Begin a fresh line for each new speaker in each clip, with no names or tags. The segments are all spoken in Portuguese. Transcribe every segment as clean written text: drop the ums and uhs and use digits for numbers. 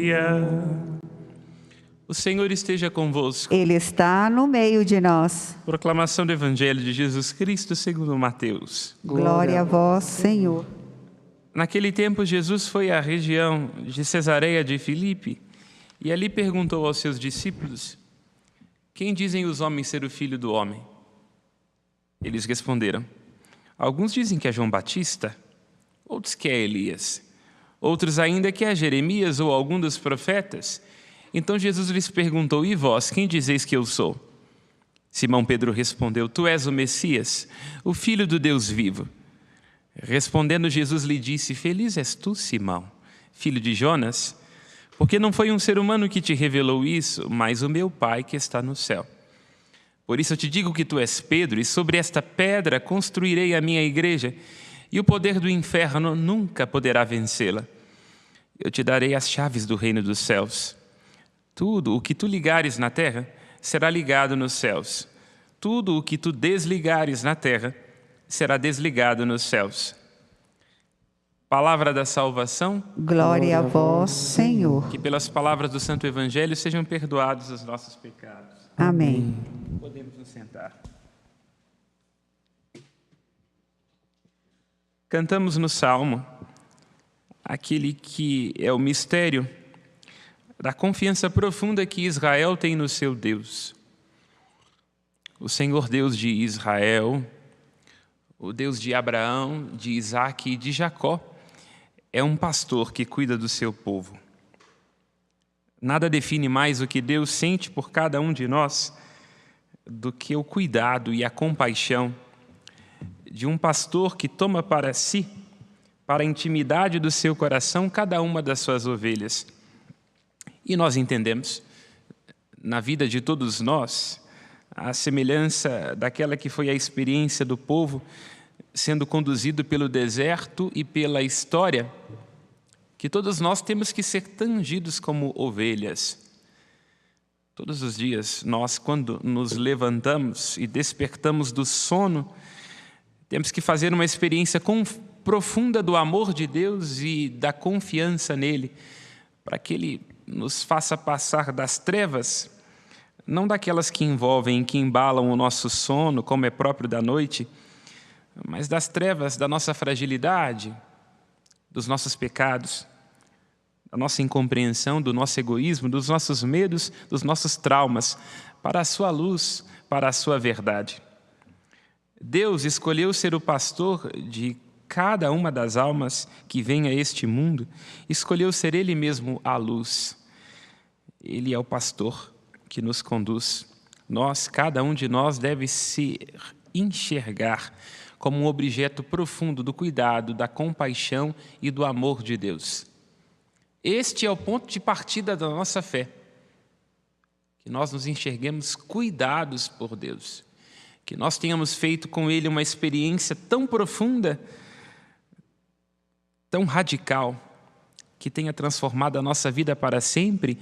Aleluia. O Senhor esteja convosco.
Ele está no meio de nós.
Proclamação do Evangelho de Jesus Cristo segundo Mateus.
Glória a vós, Senhor.
Naquele tempo, Jesus foi à região de Cesareia de Filipe e ali perguntou aos seus discípulos: quem dizem os homens ser o Filho do Homem? Eles responderam: alguns dizem que é João Batista, outros que é Elias, outros ainda que é Jeremias ou algum dos profetas. Então Jesus lhes perguntou: e vós, quem dizeis que eu sou? Simão Pedro respondeu: tu és o Messias, o Filho do Deus vivo. Respondendo, Jesus lhe disse: feliz és tu, Simão, filho de Jonas, porque não foi um ser humano que te revelou isso, mas o meu Pai que está no céu. Por isso eu te digo que tu és Pedro, e sobre esta pedra construirei a minha igreja, e o poder do inferno nunca poderá vencê-la. Eu te darei as chaves do reino dos céus. Tudo o que tu ligares na terra será ligado nos céus. Tudo o que tu desligares na terra será desligado nos céus. Palavra da salvação.
Glória a vós, Senhor.
Que pelas palavras do Santo Evangelho sejam perdoados os nossos pecados.
Amém.
Podemos nos sentar. Cantamos no Salmo aquele que é o mistério da confiança profunda que Israel tem no seu Deus. O Senhor Deus de Israel, o Deus de Abraão, de Isaque e de Jacó, é um pastor que cuida do seu povo. Nada define mais o que Deus sente por cada um de nós do que o cuidado e a compaixão de um pastor que toma para si, para a intimidade do seu coração, cada uma das suas ovelhas. E nós entendemos, na vida de todos nós, a semelhança daquela que foi a experiência do povo sendo conduzido pelo deserto e pela história, que todos nós temos que ser tangidos como ovelhas. Todos os dias, nós, quando nos levantamos e despertamos do sono, temos que fazer uma experiência profunda do amor de Deus e da confiança nele, para que Ele nos faça passar das trevas, não daquelas que envolvem, que embalam o nosso sono, como é próprio da noite, mas das trevas da nossa fragilidade, dos nossos pecados, da nossa incompreensão, do nosso egoísmo, dos nossos medos, dos nossos traumas, para a sua luz, para a sua verdade. Deus escolheu ser o pastor de cada uma das almas que vem a este mundo, escolheu ser Ele mesmo a luz. Ele é o pastor que nos conduz. Nós, cada um de nós, deve se enxergar como um objeto profundo do cuidado, da compaixão e do amor de Deus. Este é o ponto de partida da nossa fé. Que nós nos enxerguemos cuidados por Deus. Que nós tenhamos feito com Ele uma experiência tão profunda, tão radical, que tenha transformado a nossa vida para sempre,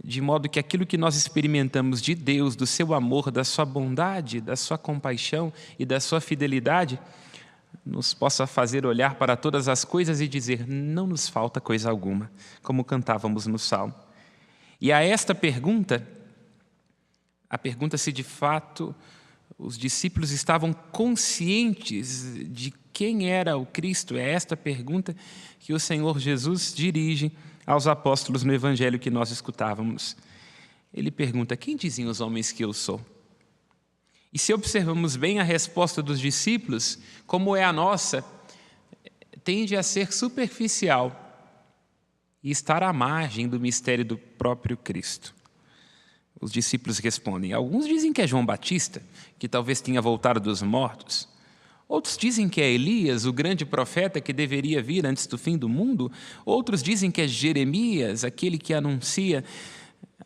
de modo que aquilo que nós experimentamos de Deus, do seu amor, da sua bondade, da sua compaixão e da sua fidelidade, nos possa fazer olhar para todas as coisas e dizer: não nos falta coisa alguma, como cantávamos no Salmo. E a esta pergunta, a pergunta se de fato os discípulos estavam conscientes de quem era o Cristo, é esta pergunta que o Senhor Jesus dirige aos apóstolos no Evangelho que nós escutávamos. Ele pergunta: quem dizem os homens que eu sou? E se observamos bem a resposta dos discípulos, como é a nossa, tende a ser superficial e estar à margem do mistério do próprio Cristo. Os discípulos respondem: alguns dizem que é João Batista, que talvez tenha voltado dos mortos. Outros dizem que é Elias, o grande profeta que deveria vir antes do fim do mundo. Outros dizem que é Jeremias, aquele que anuncia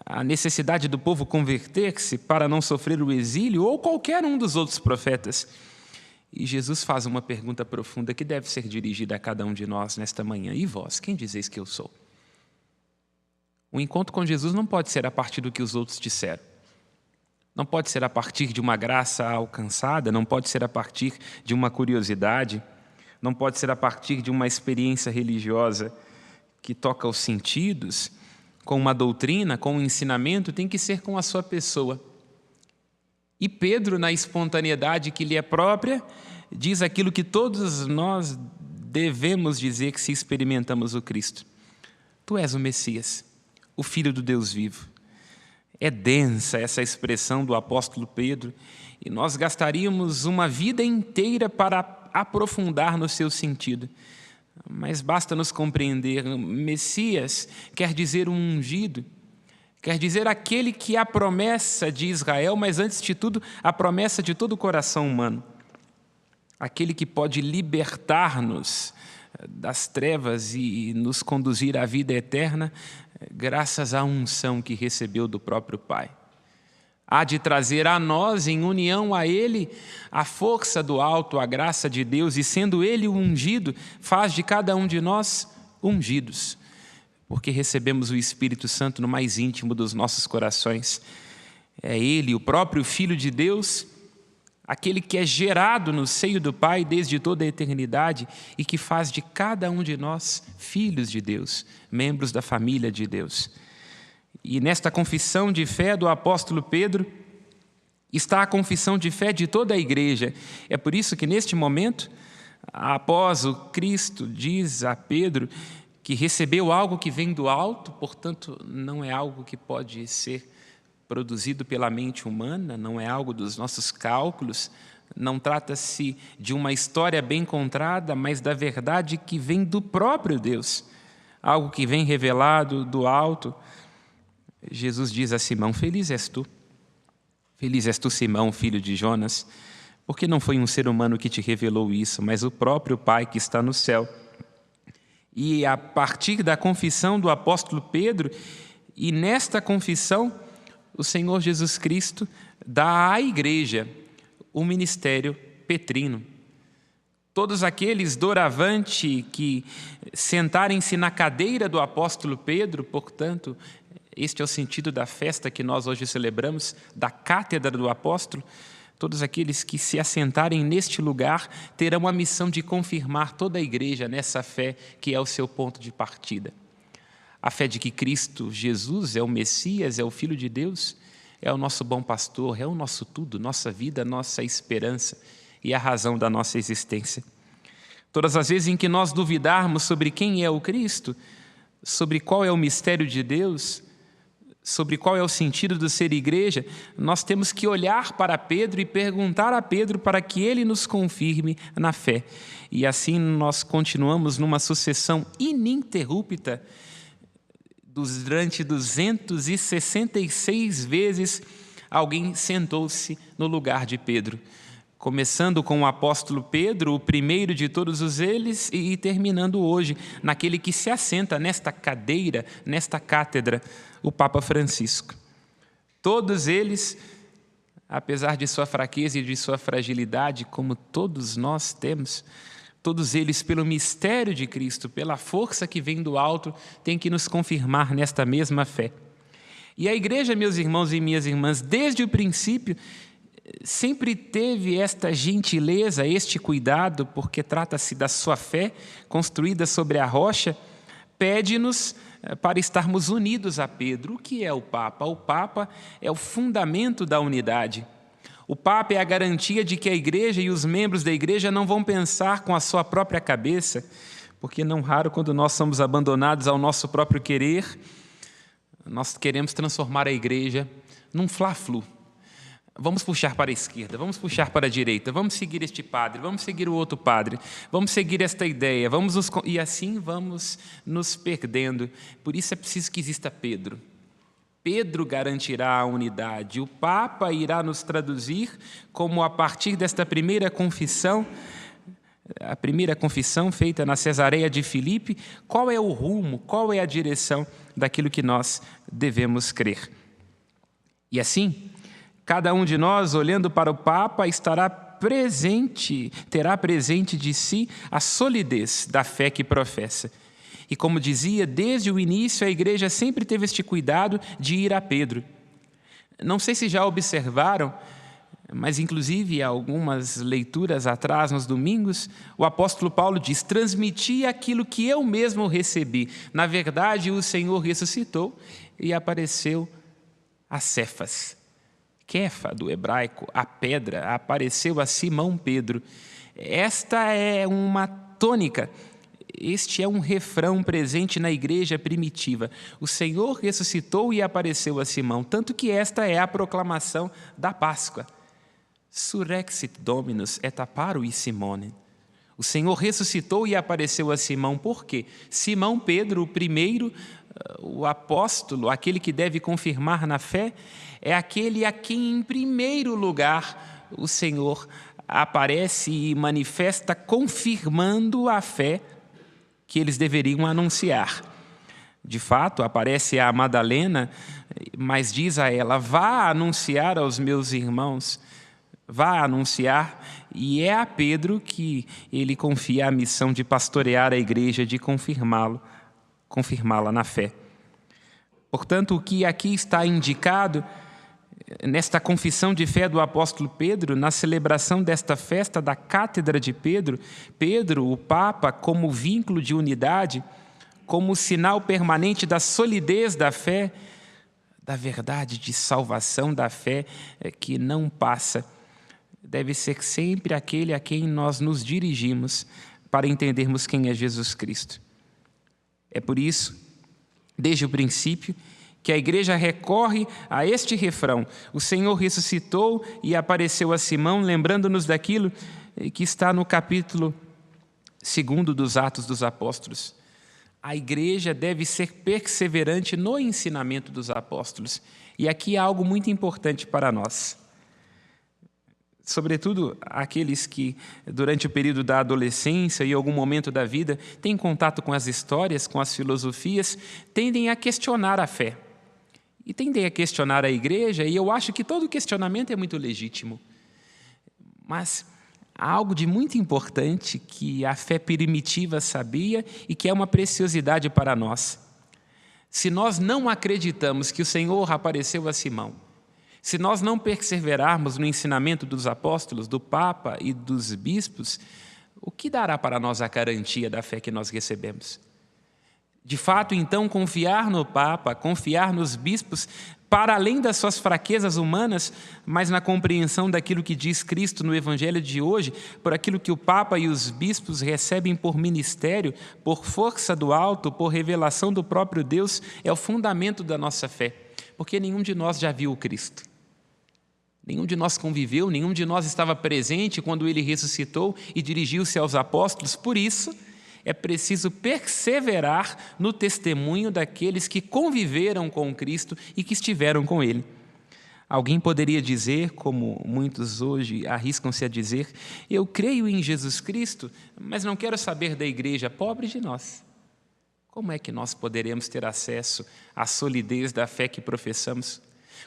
a necessidade do povo converter-se para não sofrer o exílio, ou qualquer um dos outros profetas. E Jesus faz uma pergunta profunda que deve ser dirigida a cada um de nós nesta manhã: e vós, quem dizeis que eu sou? O encontro com Jesus não pode ser a partir do que os outros disseram. Não pode ser a partir de uma graça alcançada, não pode ser a partir de uma curiosidade, não pode ser a partir de uma experiência religiosa que toca os sentidos, com uma doutrina, com um ensinamento, tem que ser com a sua pessoa. E Pedro, na espontaneidade que lhe é própria, diz aquilo que todos nós devemos dizer que se experimentamos o Cristo. Tu és o Messias, o Filho do Deus vivo. É densa essa expressão do apóstolo Pedro, e nós gastaríamos uma vida inteira para aprofundar no seu sentido. Mas basta nos compreender, Messias quer dizer um ungido, quer dizer aquele que é a promessa de Israel, mas antes de tudo, a promessa de todo o coração humano. Aquele que pode libertar-nos das trevas e nos conduzir à vida eterna, graças à unção que recebeu do próprio Pai. Há de trazer a nós, em união a Ele, a força do alto, a graça de Deus, e sendo Ele o ungido, faz de cada um de nós ungidos, porque recebemos o Espírito Santo no mais íntimo dos nossos corações. É Ele, o próprio Filho de Deus, aquele que é gerado no seio do Pai desde toda a eternidade e que faz de cada um de nós filhos de Deus, membros da família de Deus. E nesta confissão de fé do apóstolo Pedro está a confissão de fé de toda a igreja. É por isso que neste momento, após o Cristo diz a Pedro que recebeu algo que vem do alto, portanto não é algo que pode ser produzido pela mente humana, não é algo dos nossos cálculos, não trata-se de uma história bem contada, mas da verdade que vem do próprio Deus, algo que vem revelado do alto. Jesus diz a Simão: feliz és tu, Simão, filho de Jonas, porque não foi um ser humano que te revelou isso, mas o próprio Pai que está no céu. E a partir da confissão do apóstolo Pedro, e nesta confissão, o Senhor Jesus Cristo dá à igreja o ministério petrino. Todos aqueles doravante que sentarem-se na cadeira do apóstolo Pedro, portanto, este é o sentido da festa que nós hoje celebramos, da cátedra do apóstolo. Todos aqueles que se assentarem neste lugar terão a missão de confirmar toda a igreja nessa fé que é o seu ponto de partida. A fé de que Cristo Jesus é o Messias, é o Filho de Deus, é o nosso bom pastor, é o nosso tudo, nossa vida, nossa esperança e a razão da nossa existência. Todas as vezes em que nós duvidarmos sobre quem é o Cristo, sobre qual é o mistério de Deus, sobre qual é o sentido do ser igreja, nós temos que olhar para Pedro e perguntar a Pedro para que ele nos confirme na fé. E assim nós continuamos numa sucessão ininterrupta. Durante 266 vezes, alguém sentou-se no lugar de Pedro. Começando com o apóstolo Pedro, o primeiro de todos eles, e terminando hoje naquele que se assenta nesta cadeira, nesta cátedra, o Papa Francisco. Todos eles, apesar de sua fraqueza e de sua fragilidade, como todos nós temos, todos eles, pelo mistério de Cristo, pela força que vem do alto, têm que nos confirmar nesta mesma fé. E a igreja, meus irmãos e minhas irmãs, desde o princípio, sempre teve esta gentileza, este cuidado, porque trata-se da sua fé, construída sobre a rocha, pede-nos para estarmos unidos a Pedro. O que é o Papa? O Papa é o fundamento da unidade. O Papa é a garantia de que a igreja e os membros da igreja não vão pensar com a sua própria cabeça, porque não raro, quando nós somos abandonados ao nosso próprio querer, nós queremos transformar a igreja num fla-flu. Vamos puxar para a esquerda, vamos puxar para a direita, vamos seguir este padre, vamos seguir o outro padre, vamos seguir esta ideia, e assim vamos nos perdendo. Por isso é preciso que exista Pedro. Pedro garantirá a unidade. O Papa irá nos traduzir como, a partir desta primeira confissão, a primeira confissão feita na Cesareia de Filipe, qual é o rumo, qual é a direção daquilo que nós devemos crer. E assim, cada um de nós, olhando para o Papa, terá presente de si a solidez da fé que professa. E como dizia, desde o início a igreja sempre teve este cuidado de ir a Pedro. Não sei se já observaram, Mas, inclusive, algumas leituras atrás, nos domingos, o apóstolo Paulo diz: transmiti aquilo que eu mesmo recebi. Na verdade, o Senhor ressuscitou e apareceu a Cefas. Kefa, do hebraico, a pedra, apareceu a Simão Pedro. Esta é uma tônica, este é um refrão presente na igreja primitiva. O Senhor ressuscitou e apareceu a Simão, tanto que esta é a proclamação da Páscoa. Surrexit Dominus et apparui Simone. O Senhor ressuscitou e apareceu a Simão. Por quê? Simão Pedro, o primeiro, o apóstolo, aquele que deve confirmar na fé, é aquele a quem, em primeiro lugar, o Senhor aparece e manifesta confirmando a fé que eles deveriam anunciar. De fato, aparece a Madalena, mas diz a ela: vá anunciar aos meus irmãos, vá anunciar, e é a Pedro que ele confia a missão de pastorear a igreja, de confirmá-la na fé. Portanto, o que aqui está indicado nesta confissão de fé do apóstolo Pedro, na celebração desta festa da Cátedra de Pedro, Pedro, o Papa, como vínculo de unidade, como sinal permanente da solidez da fé, da verdade de salvação da fé que não passa, deve ser sempre aquele a quem nós nos dirigimos para entendermos quem é Jesus Cristo. É por isso, desde o princípio, que a igreja recorre a este refrão: o Senhor ressuscitou e apareceu a Simão, lembrando-nos daquilo que está no capítulo 2 dos Atos dos Apóstolos. A igreja deve ser perseverante no ensinamento dos apóstolos. E aqui há algo muito importante para nós. Sobretudo aqueles que, durante o período da adolescência e algum momento da vida, têm contato com as histórias, com as filosofias, tendem a questionar a fé. E tendem a questionar a igreja, e eu acho que todo questionamento é muito legítimo. Mas há algo de muito importante que a fé primitiva sabia e que é uma preciosidade para nós. Se nós não acreditamos que o Senhor apareceu a Simão, se nós não perseverarmos no ensinamento dos apóstolos, do Papa e dos bispos, o que dará para nós a garantia da fé que nós recebemos? De fato, então, confiar no Papa, confiar nos bispos, para além das suas fraquezas humanas, mas na compreensão daquilo que diz Cristo no Evangelho de hoje, por aquilo que o Papa e os bispos recebem por ministério, por força do alto, por revelação do próprio Deus, é o fundamento da nossa fé. Porque nenhum de nós já viu o Cristo. Nenhum de nós conviveu, nenhum de nós estava presente quando ele ressuscitou e dirigiu-se aos apóstolos. Por isso, é preciso perseverar no testemunho daqueles que conviveram com Cristo e que estiveram com Ele. Alguém poderia dizer, como muitos hoje arriscam-se a dizer: eu creio em Jesus Cristo, mas não quero saber da igreja. Pobre de nós! Como é que nós poderemos ter acesso à solidez da fé que professamos?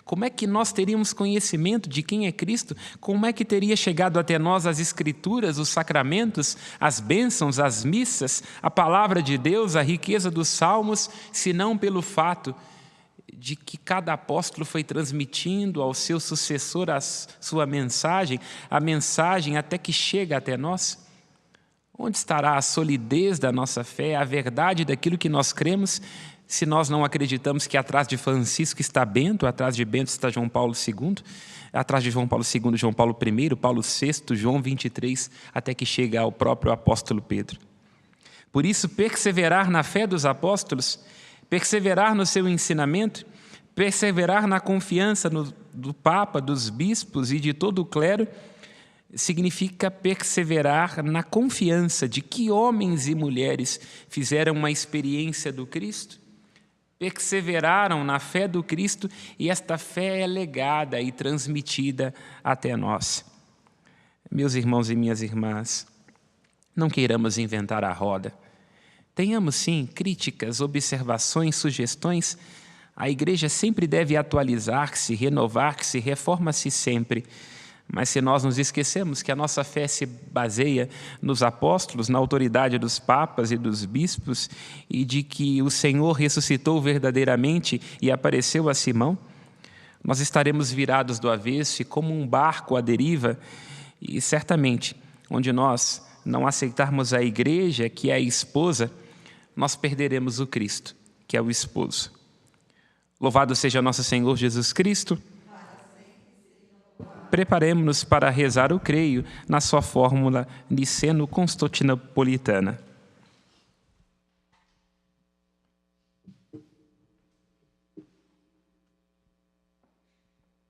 Como é que nós teríamos conhecimento de quem é Cristo? Como é que teria chegado até nós as Escrituras, os sacramentos, as bênçãos, as missas, a palavra de Deus, a riqueza dos salmos, se não pelo fato de que cada apóstolo foi transmitindo ao seu sucessor a sua mensagem, a mensagem até que chega até nós? Onde estará a solidez da nossa fé, a verdade daquilo que nós cremos, se nós não acreditamos que atrás de Francisco está Bento, atrás de Bento está João Paulo II, atrás de João Paulo II, João Paulo I, Paulo VI, João 23, até que chega ao próprio apóstolo Pedro. Por isso, perseverar na fé dos apóstolos, perseverar no seu ensinamento, perseverar na confiança do Papa, dos bispos e de todo o clero, significa perseverar na confiança de que homens e mulheres fizeram uma experiência do Cristo, perseveraram na fé do Cristo e esta fé é legada e transmitida até nós. Meus irmãos e minhas irmãs, não queiramos inventar a roda. Tenhamos, sim, críticas, observações, sugestões. A igreja sempre deve atualizar-se, renovar-se, reforma-se sempre. Mas se nós nos esquecemos que a nossa fé se baseia nos apóstolos, na autoridade dos papas e dos bispos, e de que o Senhor ressuscitou verdadeiramente e apareceu a Simão, nós estaremos virados do avesso e como um barco à deriva, e certamente, onde nós não aceitarmos a igreja, que é a esposa, nós perderemos o Cristo, que é o esposo. Louvado seja nosso Senhor Jesus Cristo. Preparemos-nos para rezar o creio na sua fórmula niceno-constantinopolitana.